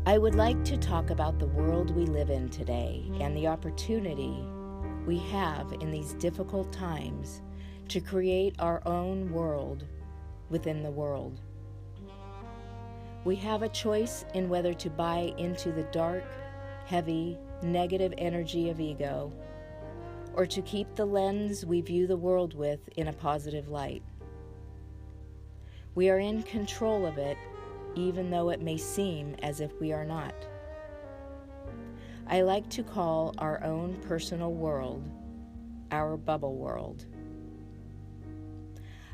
I would like to talk about the world we live in today and the opportunity we have in these difficult times to create our own world within the world. We have a choice in whether to buy into the dark, heavy, negative energy of ego, or to keep the lens we view the world with in a positive light. We are in control of it, even though it may seem as if we are not. I like to call our own personal world our bubble world.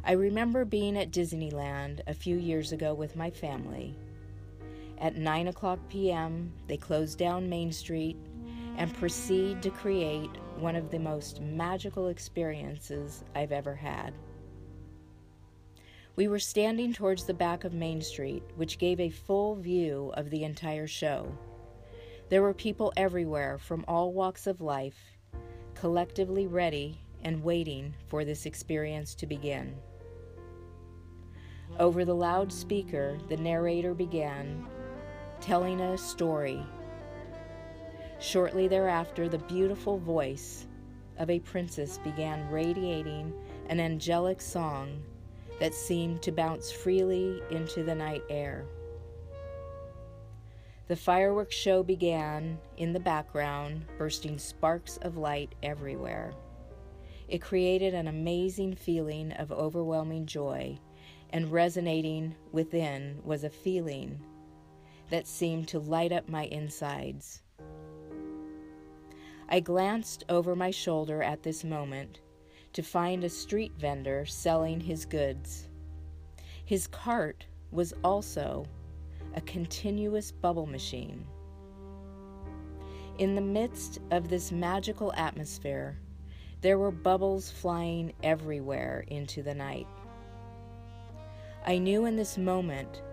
I remember being at Disneyland a few years ago with my family. At 9:00 p.m., they closed down Main Street and proceed to create one of the most magical experiences I've ever had. We were standing towards the back of Main Street, which gave a full view of the entire show. There were people everywhere from all walks of life, collectively ready and waiting for this experience to begin. Over the loudspeaker, the narrator began telling a story. Shortly thereafter, the beautiful voice of a princess began radiating an angelic song that seemed to bounce freely into the night air. The fireworks show began in the background, bursting sparks of light everywhere. It created an amazing feeling of overwhelming joy, and resonating within was a feeling that seemed to light up my insides. I glanced over my shoulder at this moment to find a street vendor selling his goods. His cart was also a continuous bubble machine. In the midst of this magical atmosphere, there were bubbles flying everywhere into the night. I knew in this moment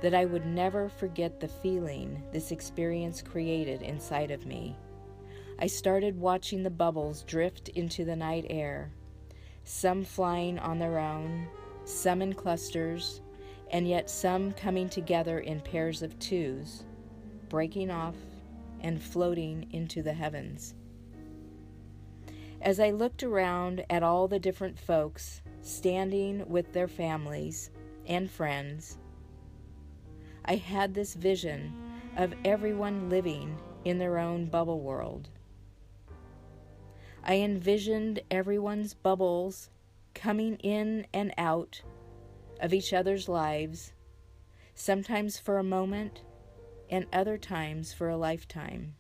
that I would never forget the feeling this experience created inside of me. I started watching the bubbles drift into the night air, some flying on their own, some in clusters, and yet some coming together in pairs of twos, breaking off and floating into the heavens. As I looked around at all the different folks standing with their families and friends, I had this vision of everyone living in their own bubble world. I envisioned everyone's bubbles coming in and out of each other's lives, sometimes for a moment and other times for a lifetime.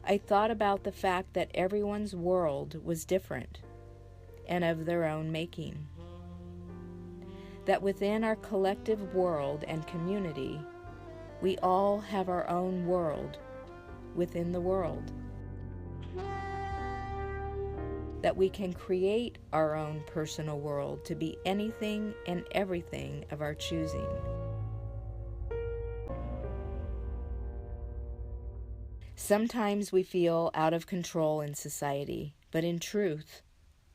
I thought about the fact that everyone's world was different and of their own making. That within our collective world and community, we all have our own world within the world. That we can create our own personal world to be anything and everything of our choosing. Sometimes we feel out of control in society, but in truth,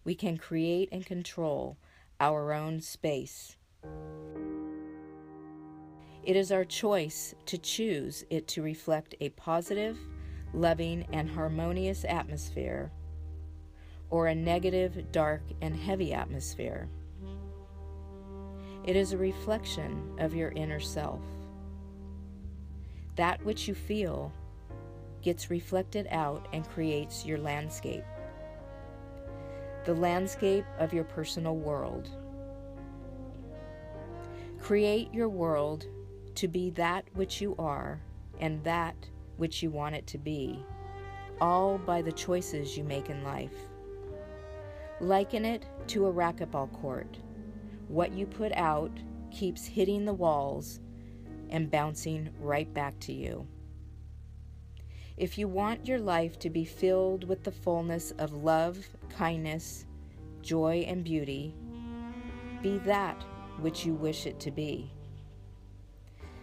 we can create and control our own space. It is our choice to choose it to reflect a positive, loving, and harmonious atmosphere, or a negative, dark, and heavy atmosphere. It is a reflection of your inner self. That which you feel gets reflected out and creates your landscape. The landscape of your personal world. Create your world to be that which you are and that which you want it to be, all by the choices you make in life. Liken it to a racquetball court. What you put out keeps hitting the walls and bouncing right back to you. If you want your life to be filled with the fullness of love, kindness, joy, and beauty, be that which you wish it to be.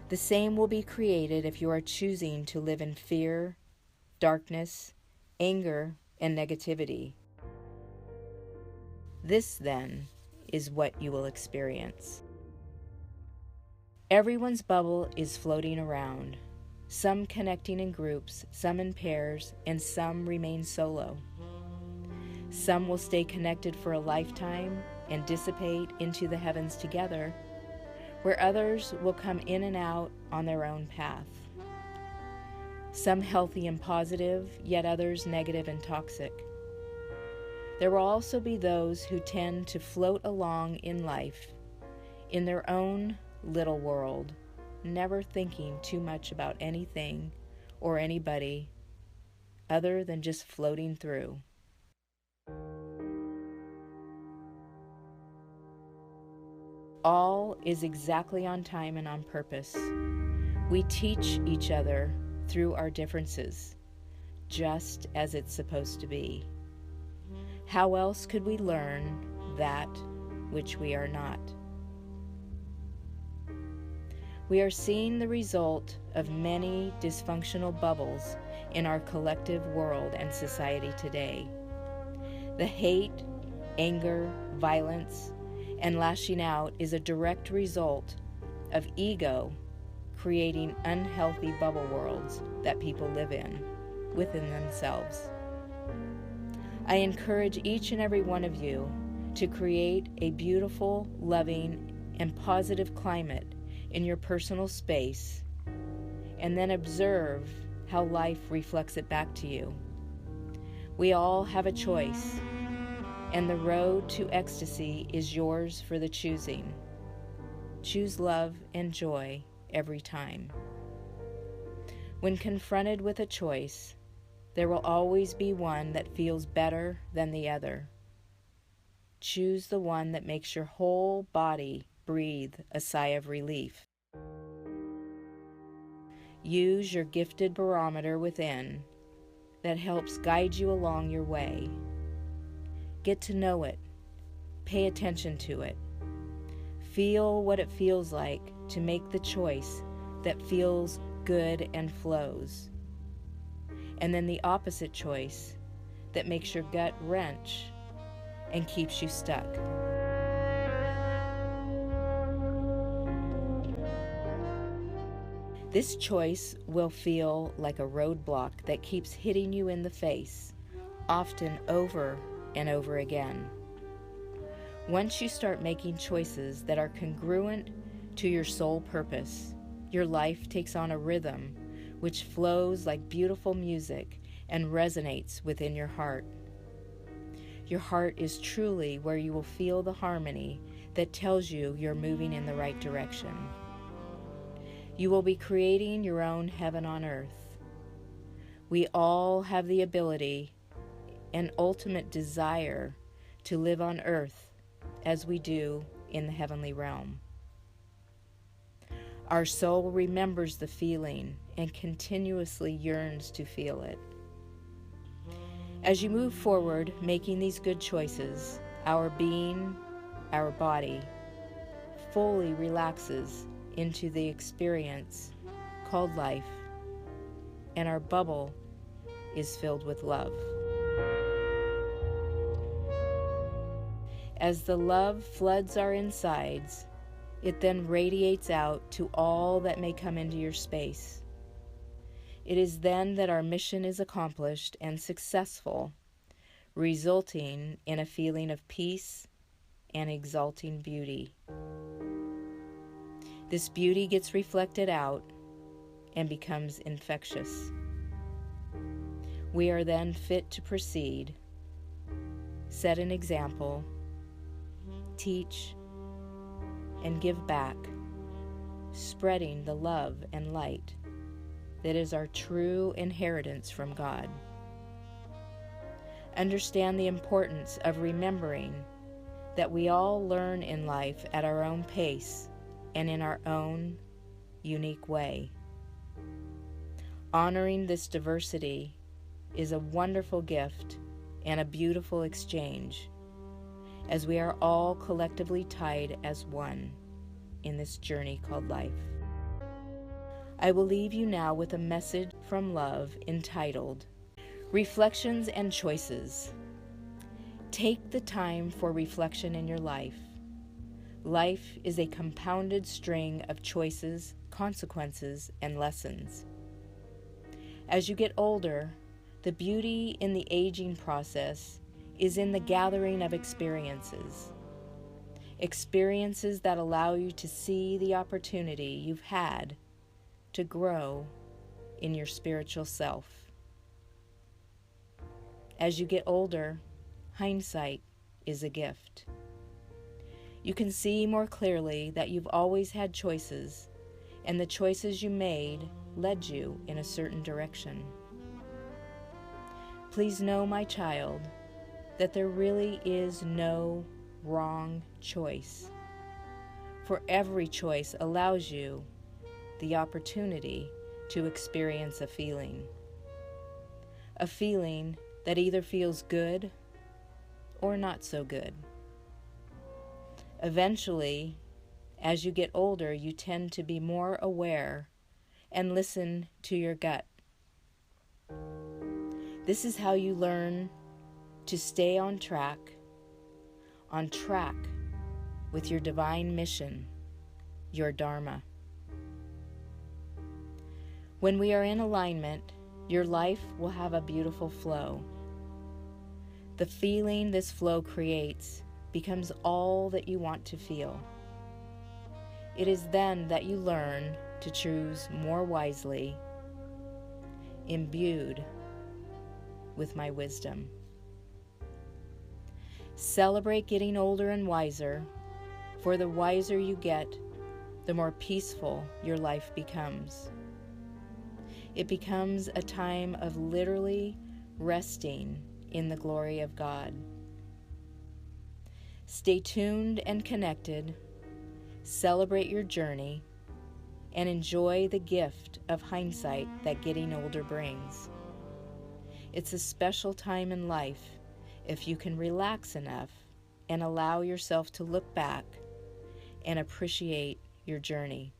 The same will be created if you are choosing to live in fear, darkness, anger, and negativity. This, then, is what you will experience. Everyone's bubble is floating around. some connecting in groups, some in pairs, and some remain solo. Some will stay connected for a lifetime and dissipate into the heavens together, where others will come in and out on their own path. Some healthy and positive, yet others negative and toxic. There will also be those who tend to float along in life, in their own little world, never thinking too much about anything or anybody other than just floating through. All is exactly on time and on purpose. We teach each other through our differences, just as it's supposed to be. How else could we learn that which we are not? We are seeing the result of many dysfunctional bubbles in our collective world and society today. The hate, anger, violence, and lashing out is a direct result of ego creating unhealthy bubble worlds that people live in within themselves. I encourage each and every one of you to create a beautiful, loving, and positive climate in your personal space, and then observe how life reflects it back to you. We all have a choice, and the road to ecstasy is yours for the choosing. Choose love and joy every time. When confronted with a choice, there will always be one that feels better than the other. Choose the one that makes your whole body breathe a sigh of relief. Use your gifted barometer within that helps guide you along your way. Get to know it. Pay attention to it. Feel what it feels like to make the choice that feels good and flows. And then the opposite choice that makes your gut wrench and keeps you stuck. This choice will feel like a roadblock that keeps hitting you in the face, often over and over again. Once you start making choices that are congruent to your soul purpose, your life takes on a rhythm which flows like beautiful music and resonates within your heart. Your heart is truly where you will feel the harmony that tells you you're moving in the right direction. You will be creating your own heaven on earth. We all have the ability and ultimate desire to live on earth as we do in the heavenly realm. Our soul remembers the feeling and continuously yearns to feel it. As you move forward, making these good choices, our being, our body, fully relaxes into the experience called life, and our bubble is filled with love. As the love floods our insides, it then radiates out to all that may come into your space. It is then that our mission is accomplished and successful, resulting in a feeling of peace and exalting beauty. This beauty gets reflected out and becomes infectious. We are then fit to proceed, set an example, teach, and give back, spreading the love and light that is our true inheritance from God. Understand the importance of remembering that we all learn in life at our own pace and in our own unique way. Honoring this diversity is a wonderful gift and a beautiful exchange, as we are all collectively tied as one in this journey called life. I will leave you now with a message from love entitled, Reflections and Choices. Take the time for reflection in your life. Life is a compounded string of choices, consequences, and lessons. As you get older, the beauty in the aging process is in the gathering of experiences. Experiences that allow you to see the opportunity you've had to grow in your spiritual self. As you get older, hindsight is a gift. You can see more clearly that you've always had choices, and the choices you made led you in a certain direction. Please know, my child, that there really is no wrong choice, for every choice allows you the opportunity to experience a feeling that either feels good or not so good. Eventually, as you get older, you tend to be more aware and listen to your gut. This is how you learn to stay on track with your divine mission, your Dharma. When we are in alignment, your life will have a beautiful flow. The feeling this flow creates becomes all that you want to feel. It is then that you learn to choose more wisely, imbued with my wisdom. Celebrate getting older and wiser, for the wiser you get, the more peaceful your life becomes. It becomes a time of literally resting in the glory of God. Stay tuned and connected, celebrate your journey, and enjoy the gift of hindsight that getting older brings. It's a special time in life if you can relax enough and allow yourself to look back and appreciate your journey.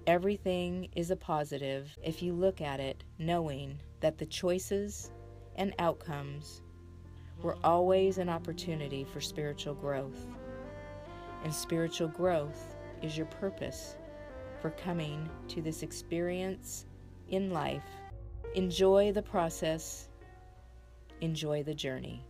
Everything is a positive if you look at it knowing that the choices and outcomes were always an opportunity for spiritual growth. And spiritual growth is your purpose for coming to this experience in life. Enjoy the process, enjoy the journey.